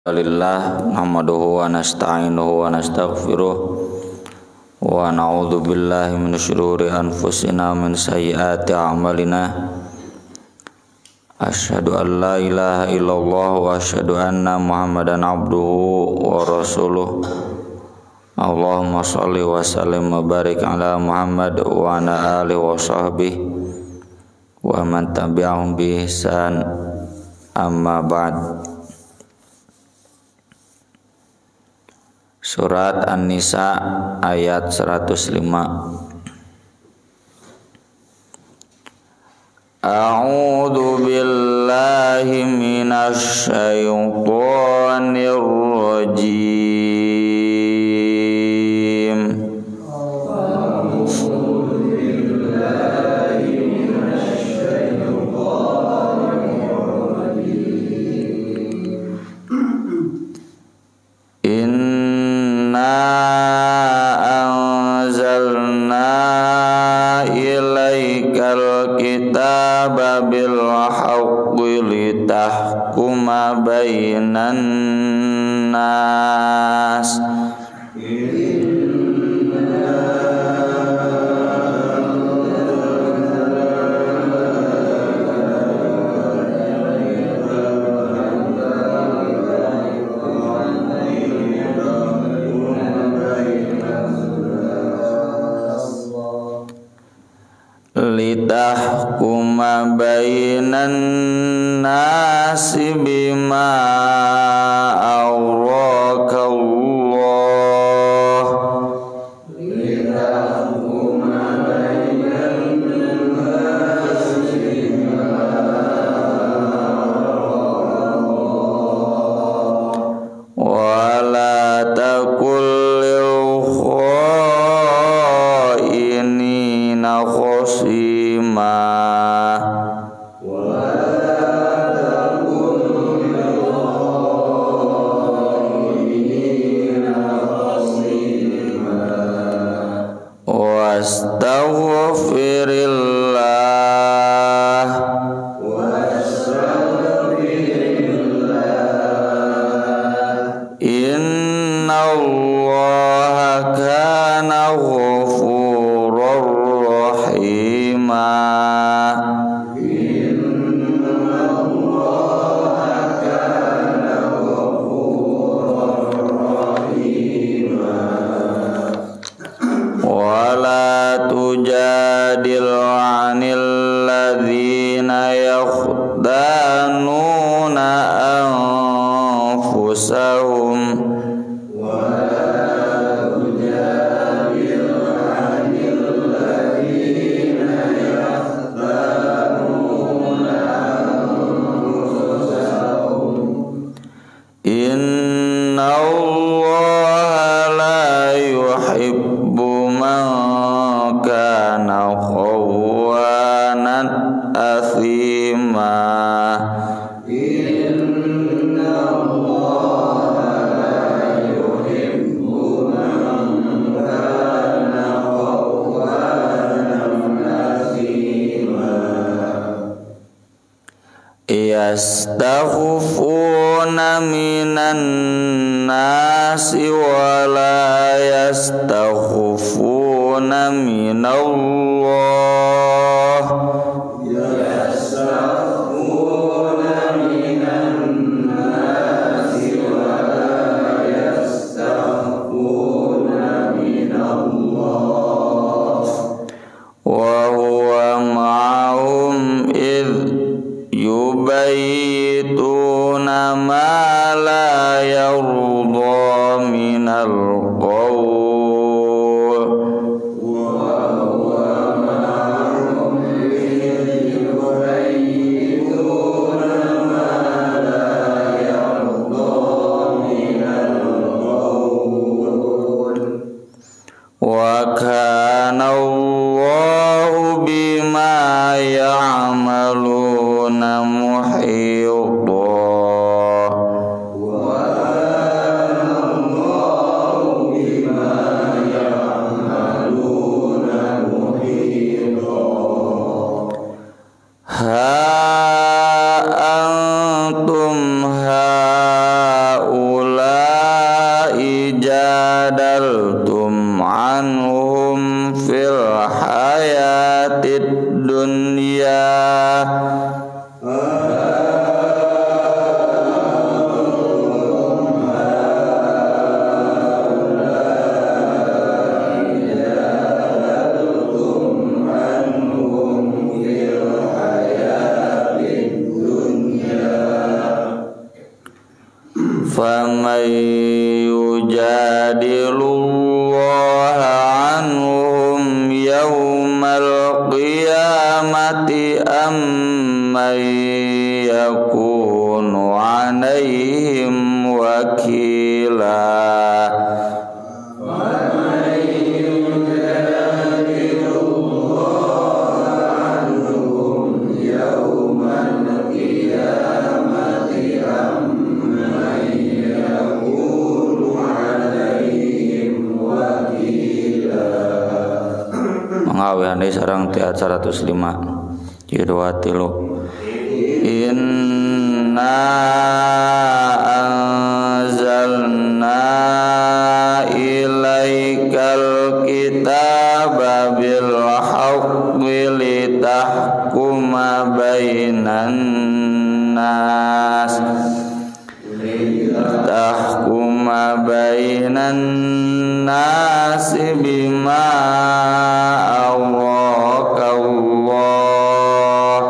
Alhamdulillah nahmaduhu wa nasta'inuhu wa nastaghfiruh wa na'udzu billahi min syururi anfusina min sayyiati a'malina. Asyhadu an la ilaha illallah wa asyhadu anna Muhammadan abduhu wa rasuluh. Allahumma shalli wa sallim wa barik ala Muhammad wa ala alihi wa sahbihi wa man tabi'ahum bi ihsan, amma ba'd. Surat An-Nisa ayat 105. A'udzu billahi minasy syaithanir rajim. Kitaba bil haqqi litahkuma bainan nas litahkuma bainan nasi bima awrakallah litahkuma bainan nasi bima awrakallah wala takul lil khainina khosima wastaghfirillah innallaha kana ghafurur rahima. Wala tujadil 'anil ladzina yakhdanuna anfusahum wala tujadil 'anil ladzina yakhdanuna anfusahum innallaha la yuhibbu man kana khawanan athima. Innallaha la yuhibbu man kana khawanan athima. Yastakhufuna minan nasi wa la yastakhufuna minallah. Yastakhufuna minan nasi wa la yastakhufuna minallah. Wa huwa ma'ahum idh yubayyituna ma la yarda minal qawl wa huwa ma'ahum idh yubayyituna ma la yarda minal qawl wa kana Allahu bima ya'maluna muhita wa kana Allahu faman yujadilullaha anhum yaumal qiyamati amman yakunu alaihim wakila. Mengawihani sarang tiat 105 Yudwatilu inna anzalna ilaikal kitaba bil haqqi litahkuma bainan nas nasi bima araqallah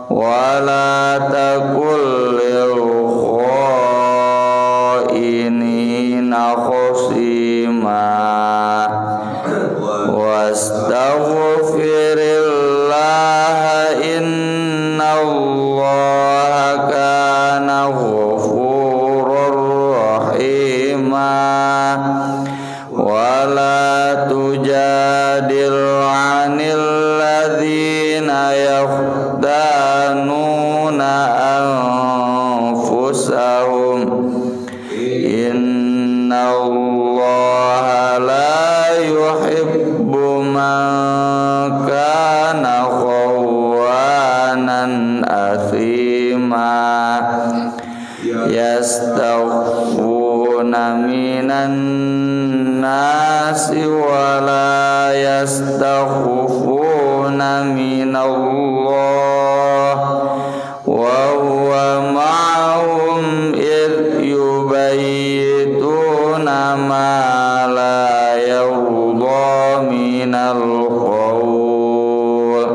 wala takul lil khainina khasima wastaghfirillah innallaha kana ghafurur rahima wala tujadil 'anil ladzina yaftanuna anfusahum innallaha la yuhibbu man kana khawanan athima yastaghfuna minan nasi wala yastaghfuna minallah wa huwa ma'ahum idh yubayyituna ma la yarda minal qawl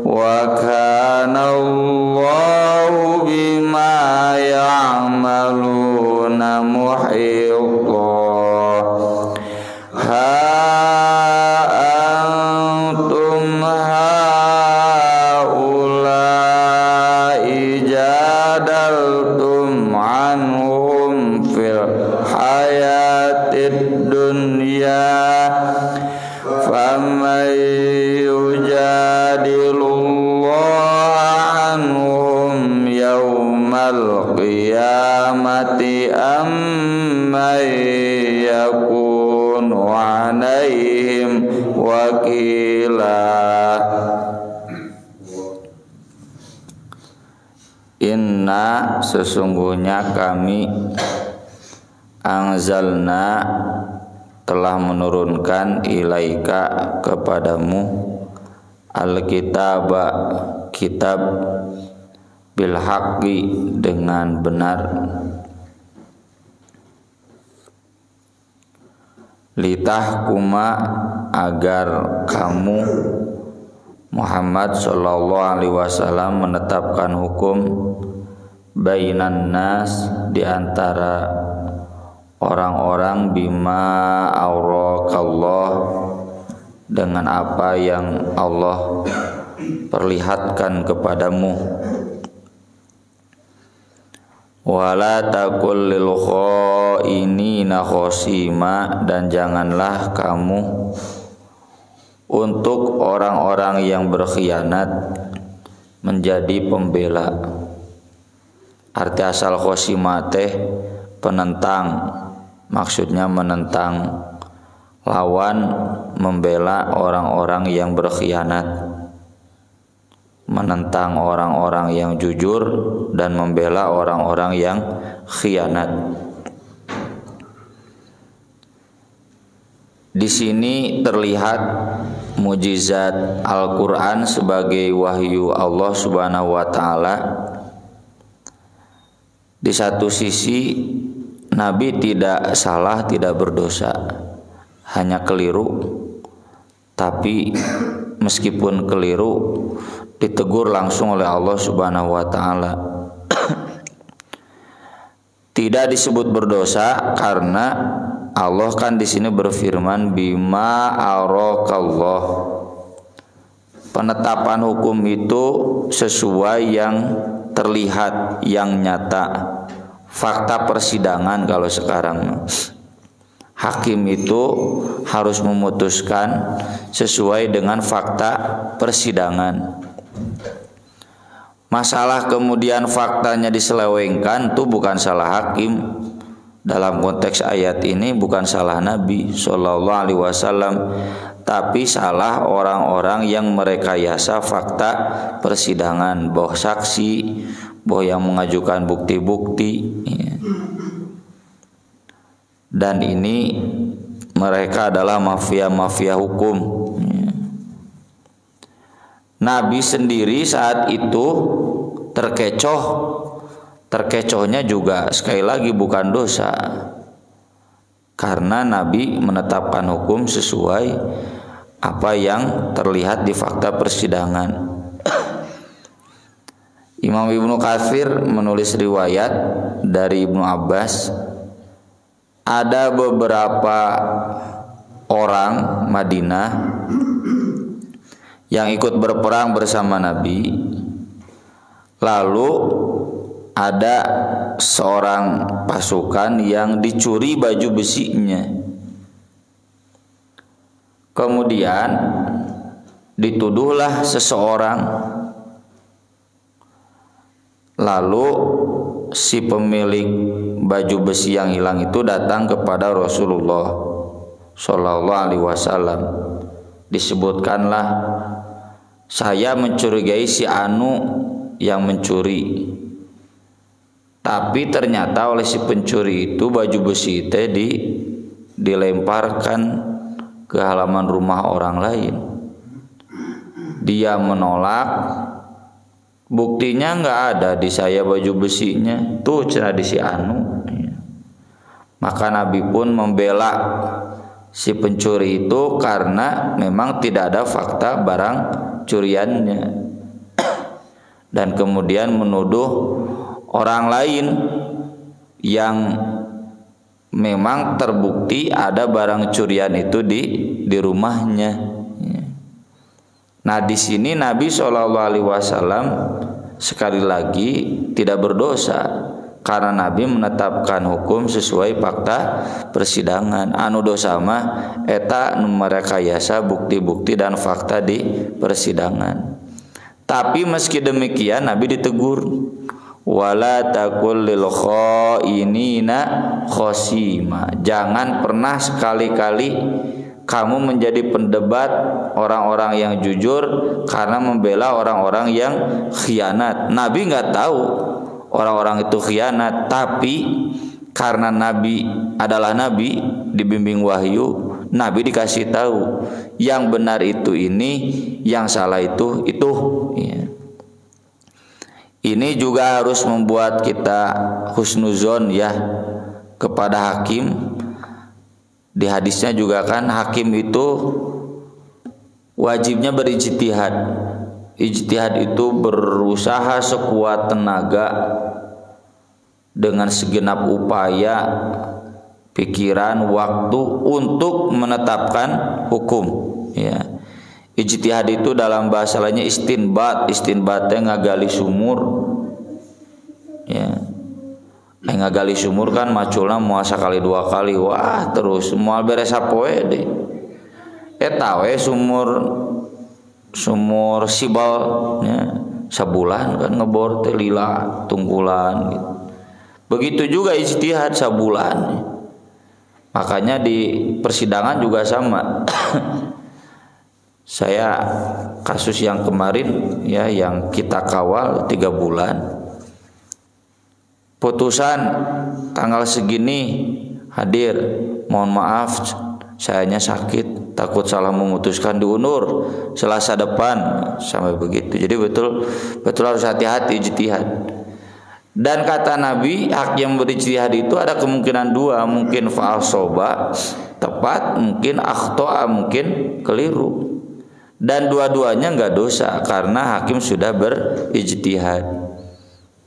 wa kana Allahu bima ya'maluna muhita. Antum haulai jadaltum anhum fil hayatid dunya faman yujadilullaha anhum yaumal qiyamati amman yakunu alaihim wakila. Inna sesungguhnya kami anzalna telah menurunkan ilaika kepadamu al-kitaba kitab bil haqqi dengan benar litahkuma agar kamu Muhammad sallallahu alaihi wasallam menetapkan hukum bainan nas di antara orang-orang bima araqallah dengan apa yang Allah perlihatkan kepadamu wala takul lil khainina khasima dan janganlah kamu untuk orang-orang yang berkhianat menjadi pembela. Arti asal khasima teh penentang, maksudnya menentang lawan, membela orang-orang yang berkhianat, menentang orang-orang yang jujur dan membela orang-orang yang khianat. Di sini terlihat mujizat Al-Quran sebagai wahyu Allah Subhanahu wa Ta'ala. Di satu sisi Nabi tidak salah, tidak berdosa, hanya keliru. Tapi meskipun keliru ditegur langsung oleh Allah Subhanahu wa Ta'ala. tidak disebut berdosa karena Allah kan di sini berfirman bima arakallah. Penetapan hukum itu sesuai yang terlihat, yang nyata. Fakta persidangan kalau sekarang hakim itu harus memutuskan sesuai dengan fakta persidangan. Masalah kemudian faktanya diselewengkan itu bukan salah hakim. Dalam konteks ayat ini bukan salah Nabi Shallallahu Alaihi Wasallam, tapi salah orang-orang yang merekayasa fakta persidangan, bahwa saksi, bahwa yang mengajukan bukti-bukti, dan ini mereka adalah mafia-mafia hukum. Nabi sendiri saat itu terkecohnya juga sekali lagi bukan dosa, karena Nabi menetapkan hukum sesuai apa yang terlihat di fakta persidangan. Imam Ibnu Katsir menulis riwayat dari Ibnu Abbas, ada beberapa orang Madinah yang ikut berperang bersama Nabi. Lalu ada seorang pasukan yang dicuri baju besinya. Kemudian dituduhlah seseorang. Lalu si pemilik baju besi yang hilang itu datang kepada Rasulullah Shallallahu Alaihi Wasallam. Disebutkanlah, saya mencurigai si Anu yang mencuri, tapi ternyata oleh si pencuri itu baju besi itu dilemparkan ke halaman rumah orang lain. Dia menolak, buktinya nggak ada di saya baju besinya, tuh cenah di si Anu. Maka Nabi pun membela si pencuri itu karena memang tidak ada fakta barang curiannya, dan kemudian menuduh orang lain yang memang terbukti ada barang curian itu di rumahnya. Nah, di sini Nabi SAW sekali lagi tidak berdosa karena Nabi menetapkan hukum sesuai fakta persidangan. Anu dosa mah eta nu marekayasa bukti-bukti dan fakta di persidangan. Tapi meski demikian Nabi ditegur, wala taqul lil khainina khosima. Jangan pernah sekali-kali kamu menjadi pendebat orang-orang yang jujur karena membela orang-orang yang khianat. Nabi nggak tahu orang-orang itu khianat, tapi karena Nabi adalah Nabi, dibimbing wahyu, Nabi dikasih tahu yang benar itu ini, yang salah itu ya. Ini juga harus membuat kita husnuzon ya kepada hakim. Di hadisnya juga kan hakim itu wajibnya berijtihad. Ijtihad itu berusaha sekuat tenaga dengan segenap upaya, pikiran, waktu untuk menetapkan hukum ya. Ijtihad itu dalam bahasa lainnya istinbat. Istinbatnya ngagali sumur ya. Ngagali sumur kan maculna moal sakali dua kali, wah terus moal beres sapoe deh. Eta we sumur sibal ya, sabulan kan ngebor teh lila tunggulan gitu. Begitu juga ijtihad sabulan. Makanya di persidangan juga sama. Saya kasus yang kemarin ya yang kita kawal 3 bulan. Putusan tanggal segini hadir, mohon maaf sayanya sakit, takut salah memutuskan, diundur Selasa depan, sampai begitu. Jadi betul harus hati-hati ijtihad. Dan kata Nabi, hak yang berijtihad itu ada kemungkinan 2, mungkin fa'asoba tepat, mungkin akhto'a mungkin keliru. Dan dua-duanya enggak dosa karena hakim sudah berijtihad.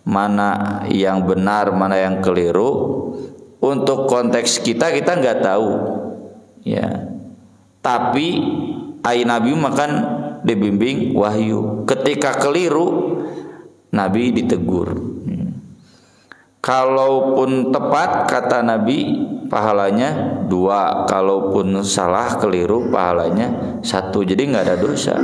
mana yang benar, mana yang keliru. Untuk konteks kita nggak tahu, ya. Tapi Nabi makan dibimbing wahyu. Ketika keliru, Nabi ditegur. Kalaupun tepat kata Nabi, pahalanya 2. Kalaupun salah keliru, pahalanya 1. Jadi nggak ada dosa.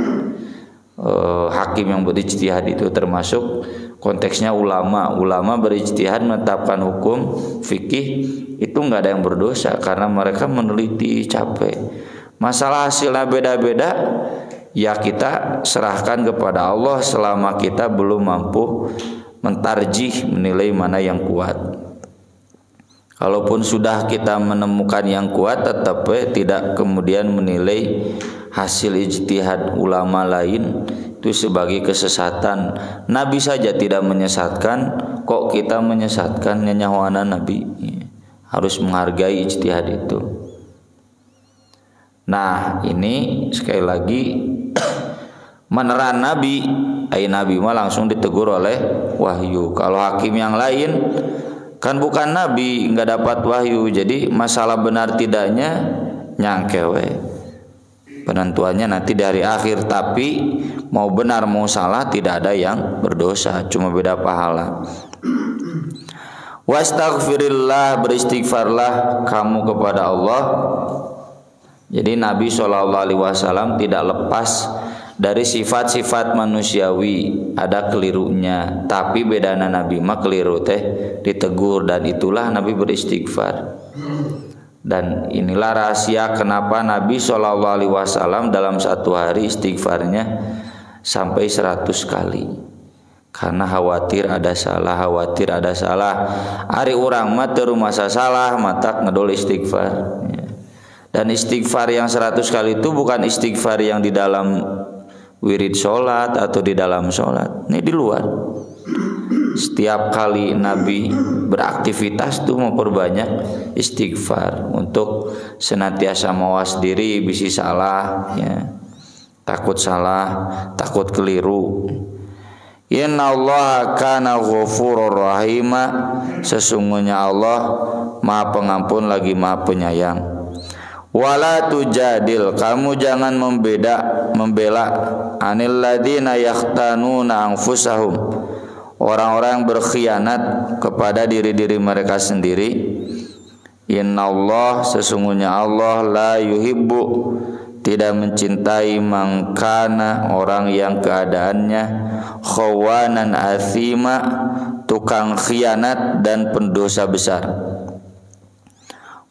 Hakim yang berijtihad itu termasuk konteksnya ulama berijtihad menetapkan hukum fikih, itu nggak ada yang berdosa karena mereka meneliti, capek. Masalah hasilnya beda-beda, ya kita serahkan kepada Allah selama kita belum mampu mentarjih, menilai mana yang kuat. Kalaupun sudah kita menemukan yang kuat, tetap tidak kemudian menilai hasil ijtihad ulama lain itu sebagai kesesatan. Nabi saja tidak menyesatkan, kok kita menyesatkan? Nyawana Nabi, harus menghargai ijtihad itu. Nah, ini sekali lagi meneran Nabi, Nabi mah langsung ditegur oleh wahyu. Kalau hakim yang lain kan bukan Nabi, nggak dapat wahyu, jadi masalah benar tidaknya nyangkewe. Penentuannya nanti di hari akhir, tapi mau benar mau salah tidak ada yang berdosa, cuma beda pahala. Wastaghfirillah, beristighfarlah kamu kepada Allah. Jadi Nabi SAW tidak lepas dari sifat-sifat manusiawi, ada kelirunya, tapi bedana Nabi mah keliru teh ditegur, dan itulah Nabi beristighfar. Dan inilah rahasia kenapa Nabi SAW dalam satu hari istighfarnya sampai 100 kali, karena khawatir ada salah. Ari urang mah teu rumasa salah matak ngedol istighfar. Dan istighfar yang 100 kali itu bukan istighfar yang di dalam wirid sholat atau di dalam sholat, ini di luar. Setiap kali Nabi beraktivitas tuh memperbanyak istighfar untuk senantiasa mawas diri bisi salah, ya. Takut salah, takut keliru. Innallaha kana ghafurur rahima, sesungguhnya Allah Maha Pengampun lagi Maha Penyayang. Wala tujadil, kamu jangan membela anil ladina yakhtanuna anfusahum, orang-orang yang berkhianat kepada diri-diri mereka sendiri. Innallah, sesungguhnya Allah la yuhibbu, tidak mencintai mangkana, orang yang keadaannya khawanan athima, tukang khianat dan pendosa besar.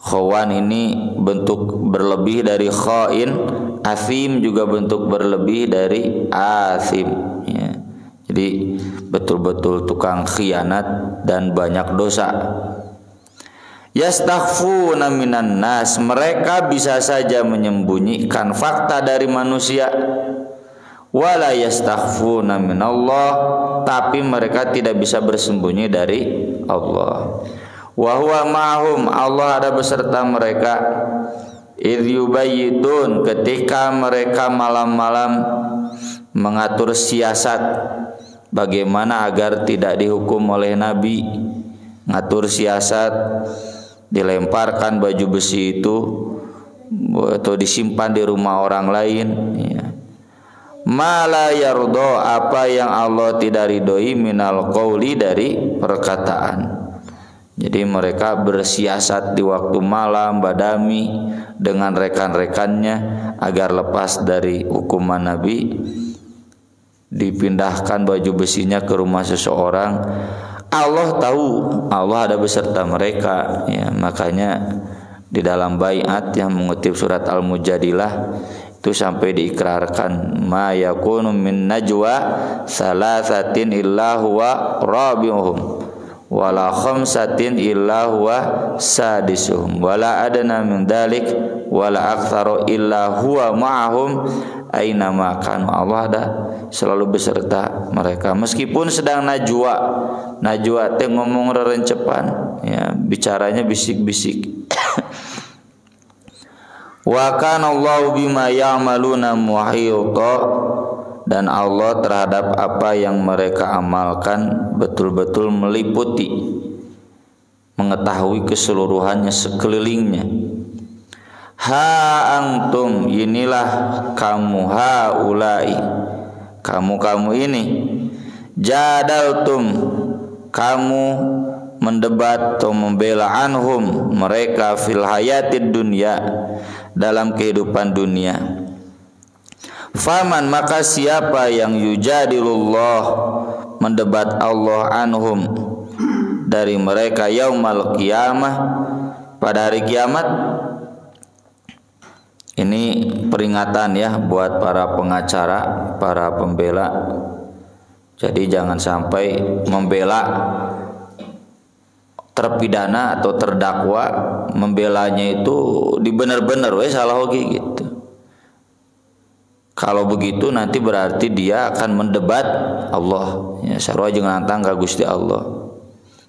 Khawan ini bentuk berlebih dari khain, athim juga bentuk berlebih dari athim, ya. Jadi betul-betul tukang khianat dan banyak dosa. Yastakhfuna minan nas, mereka bisa saja menyembunyikan fakta dari manusia. Wala yastakhfuna minallah, tapi mereka tidak bisa bersembunyi dari Allah. Wa huwa ma'hum, Allah ada beserta mereka. Idh yubayyidun, ketika mereka malam-malam mengatur siasat bagaimana agar tidak dihukum oleh Nabi. Ngatur siasat, dilemparkan baju besi itu atau disimpan di rumah orang lain, ya. Ma la yardo, apa yang Allah tidak ridhoi, minal qauli, dari perkataan. Jadi mereka bersiasat di waktu malam, badami dengan rekan-rekannya agar lepas dari hukuman Nabi. Dipindahkan baju besinya ke rumah seseorang. Allah tahu, Allah ada beserta mereka, ya. Makanya di dalam baiat yang mengutip surat Al-Mujadilah itu sampai diikrarkan, ma yakunu min najwa salasatin illa huwa rabi'uhum wala khamsatin illa huwa sadisuhum wala adna min dalik wala aktsaru illa huwa ma'ahum aina ma kanu. Allah ada selalu beserta mereka meskipun sedang najwa teh ngomong rerencepan, ya, bicaranya bisik-bisik. Wa kana Allahu bima ya'maluna muhita, dan Allah terhadap apa yang mereka amalkan betul-betul meliputi, mengetahui keseluruhannya sekelilingnya. Ha antum, inilah kamu, haulai, kamu ini, jadaltum, kamu mendebat atau membela anhum, mereka, fil hayatid dunya, dalam kehidupan dunia. Faman, maka siapa yang yujadilullah, mendebat Allah, anhum, dari mereka, yaumal qiyamah, pada hari kiamat. Ini peringatan ya buat para pengacara, para pembela. Jadi jangan sampai membela terpidana atau terdakwa, membelanya itu dibener-bener salah oke gitu. Kalau begitu nanti berarti dia akan mendebat Allah. Ya, sarua jeung nantang ka Gusti Allah.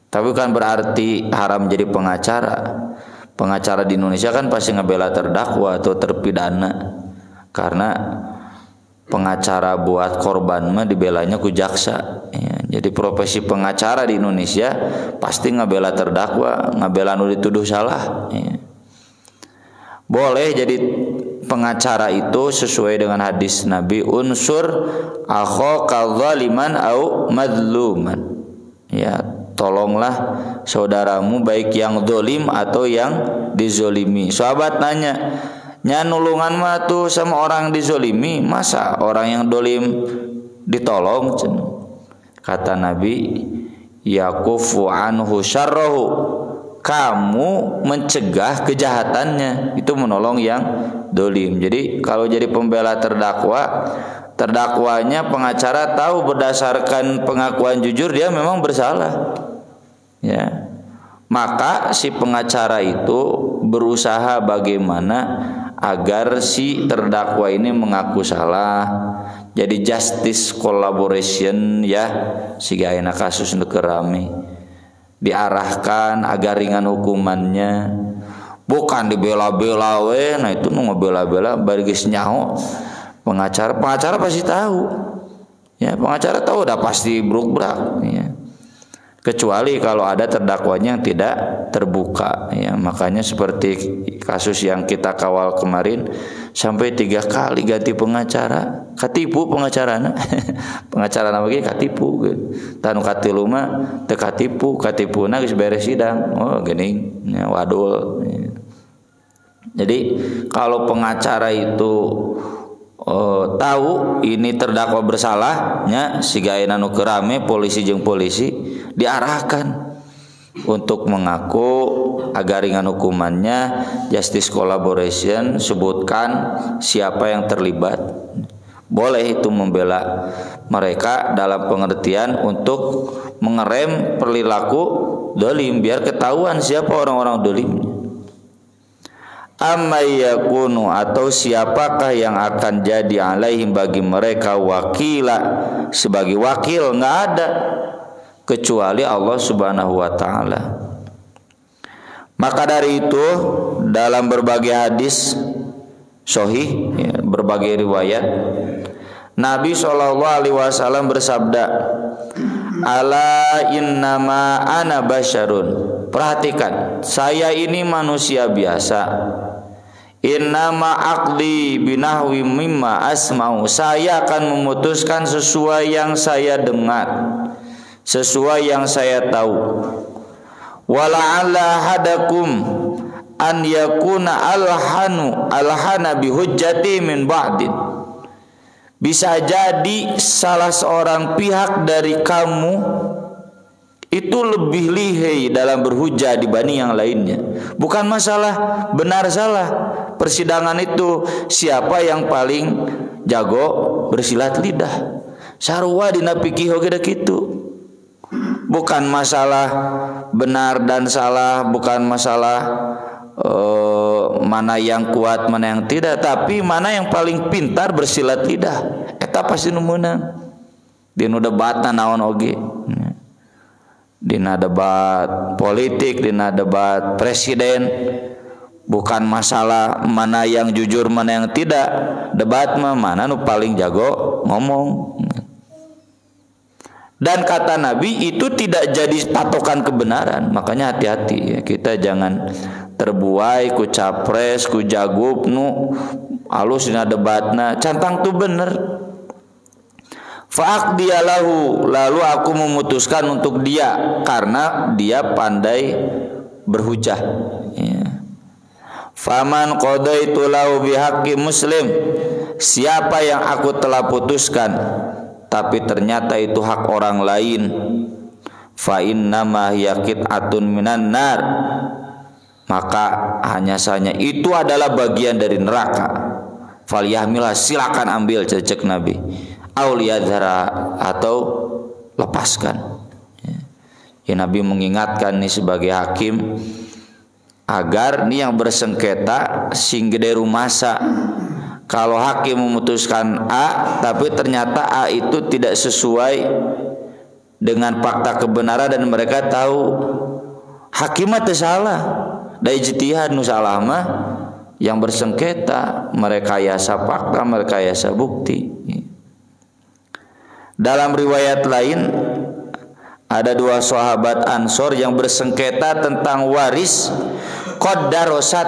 Tapi kan berarti haram jadi pengacara. Pengacara di Indonesia kan pasti ngebela terdakwa atau terpidana. Karena pengacara buat korban mah dibelanya ku jaksa. Ya, jadi profesi pengacara di Indonesia pasti ngebela terdakwa, ngebela nu dituduh salah. Ya. Boleh jadi pengacara itu sesuai dengan hadis Nabi, unsur akhaka zaliman au madluman. Ya, tolonglah saudaramu baik yang zalim atau yang dizolimi. Sahabat nanya, nya nulungan mah tuh sama orang dizolimi, masa orang yang dolim ditolong? Kata Nabi, yakufu anhu syarrahu, kamu mencegah kejahatannya, itu menolong yang dolim. Jadi kalau jadi pembela terdakwa, terdakwanya pengacara tahu berdasarkan pengakuan jujur dia memang bersalah, ya, maka si pengacara itu berusaha bagaimana agar si terdakwa ini mengaku salah. Jadi justice collaboration ya, siga ayeuna kasus nu rame, diarahkan agar ringan hukumannya, bukan dibela-bela we. Nah itu nu ngebela-bela bari geus nyaho. Pengacara pasti tahu, ya, pengacara tahu udah pasti bruk-brak, ya. Kecuali kalau ada terdakwanya yang tidak terbuka, ya. Makanya seperti kasus yang kita kawal kemarin, sampai 3 kali ganti pengacara, katipu pengacarana, pengacara nama lagi katipu, tanu katilu mah teu katipuna geus beres sidang, oh geuning, ya, wadul. Ya. Jadi kalau pengacara itu tahu ini terdakwa bersalahnya, siga ayeuna nu kerame polisi diarahkan untuk mengaku agar ringan hukumannya, justice collaboration, sebutkan siapa yang terlibat. Boleh itu membela mereka dalam pengertian untuk mengerem perilaku dolim, biar ketahuan siapa orang-orang dolimnya. Amma yakunu, atau siapakah yang akan jadi alaihim bagi mereka wakila, sebagai wakil, enggak ada kecuali Allah Subhanahu wa taala. Maka dari itu dalam berbagai hadis sahih, ya, berbagai riwayat, Nabi SAW bersabda, ala innama ana basyarun, perhatikan, saya ini manusia biasa. Innama aqli binahwi mimma asma'u, saya akan memutuskan sesuai yang saya dengar, sesuai yang saya tahu. Wala'alla hadakum an yakuna alhana bihujjati min ba'din, bisa jadi salah seorang pihak dari kamu itu lebih lihai dalam berhujah dibanding yang lainnya. Bukan masalah benar salah, persidangan itu siapa yang paling jago bersilat lidah. Sarua dina fikih oge kitu. Bukan masalah benar dan salah, bukan masalah mana yang kuat mana yang tidak, tapi mana yang paling pintar bersilat lidah. Eta pasti nu meunang. Dina debatna naon oge. Dina debat politik, dina debat presiden, Bukan masalah mana yang jujur mana yang tidak. Debat mah mana nu paling jago ngomong. Dan kata Nabi itu tidak jadi patokan kebenaran. Makanya hati-hati ya, kita jangan terbuai ku capres ku jagup nu alus dina debatna cantang tuh bener. Fa'aqdiyalahu, lalu aku memutuskan untuk dia karena dia pandai berhujah ya. Faman qadaitu lahu bihaqqi muslim, siapa yang aku telah putuskan tapi ternyata itu hak orang lain, fa innama hiya qit'atun minan nar, maka hanya saja itu adalah bagian dari neraka. Falyahmilha, silakan ambil, cecek Nabi. Auliyadhara, atau lepaskan. Ya, Nabi mengingatkan nih sebagai hakim agar nih yang bersengketa sing gede rumasa. Kalau hakim memutuskan A tapi ternyata A itu tidak sesuai dengan fakta kebenaran dan mereka tahu hakim mah teu salah, da ijtihad nu salah mah yang bersengketa, merekayasa fakta, merekayasa bukti. Dalam riwayat lain ada dua sahabat Ansor yang bersengketa tentang waris qad darosat,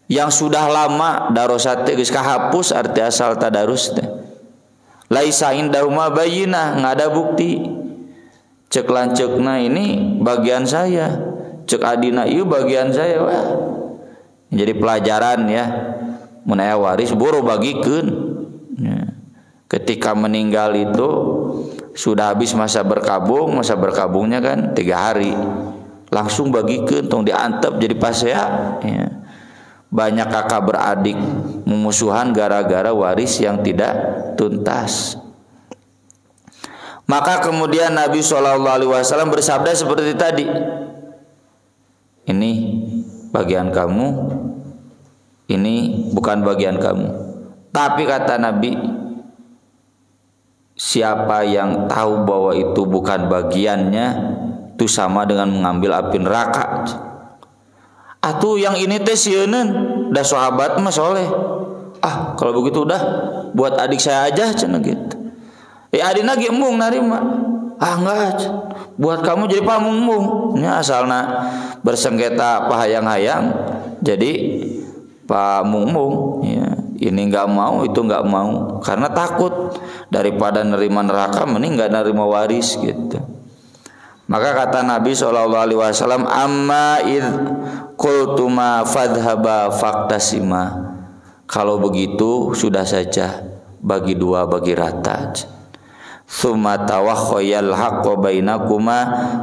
yang sudah lama darosat teh geus kahapus, arti asal tadarus teh. Laisa indahuma bayyinah, enggak ada bukti. Cek lanceukna ini bagian saya, cek adina ieu bagian saya. Wah. Jadi pelajaran ya. Mun aya waris buru bagikeun. Ya. Ketika meninggal itu sudah habis masa berkabungnya kan 3 hari. Langsung bagikeun tong diantep jadi pasea ya. Banyak kakak beradik memusuhan gara-gara waris yang tidak tuntas. Maka kemudian Nabi SAW bersabda seperti tadi, ini bagian kamu, ini bukan bagian kamu. Tapi kata Nabi, siapa yang tahu bahwa itu bukan bagiannya, itu sama dengan mengambil api neraka. Atuh yang ini teh sieun, dah sahabat mah soleh. Ah kalau begitu udah buat adik saya aja cenah gitu. Adina ge embung narima. Ah enggak, buat kamu jadi pamungmung. Nya asalna bersengketa pahayang-hayang jadi pamungmung ya. Ini enggak mau, itu enggak mau karena takut daripada nerima neraka mending enggak nerima waris gitu. Maka kata Nabi SAW, amma id qultuma fadhaba faktasima, kalau begitu sudah saja bagi dua, bagi rata. Tsumma tawakhayal haqqo bainakuma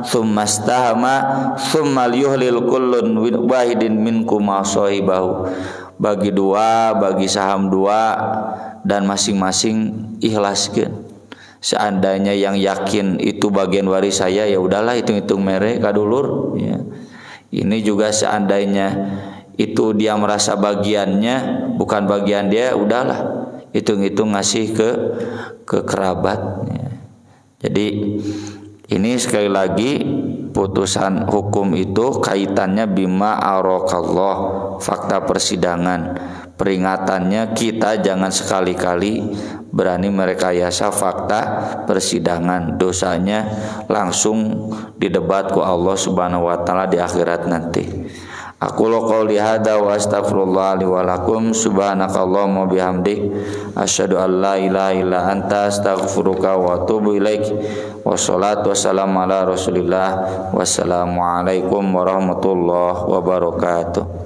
tsumma istahama tsumma yuhlil kullun wahidin minkuma sahibahu, bagi dua, bagi saham dua dan masing-masing ikhlaskeun. Seandainya yang yakin itu bagian waris saya, ya udahlah hitung-hitung mere kadulur ya. Ini juga seandainya itu dia merasa bagiannya bukan bagian dia, udahlah hitung-hitung ngasih ke kerabat ya. Jadi ini sekali lagi putusan hukum itu kaitannya bima arokallah, fakta persidangan. Peringatannya kita jangan sekali-kali berani merekayasa fakta persidangan, dosanya langsung didebat ku Allah Subhanahu wa taala di akhirat nanti. Aku qouli hada wa astaghfirullah li wa lakum, subhanakallahumma bihamdik asyhadu an la ilaha illa anta astaghfiruka wa atubu ilaik. Wassalatu wassalamu ala Rasulillah. Wassalamu alaikum warahmatullahi wabarakatuh.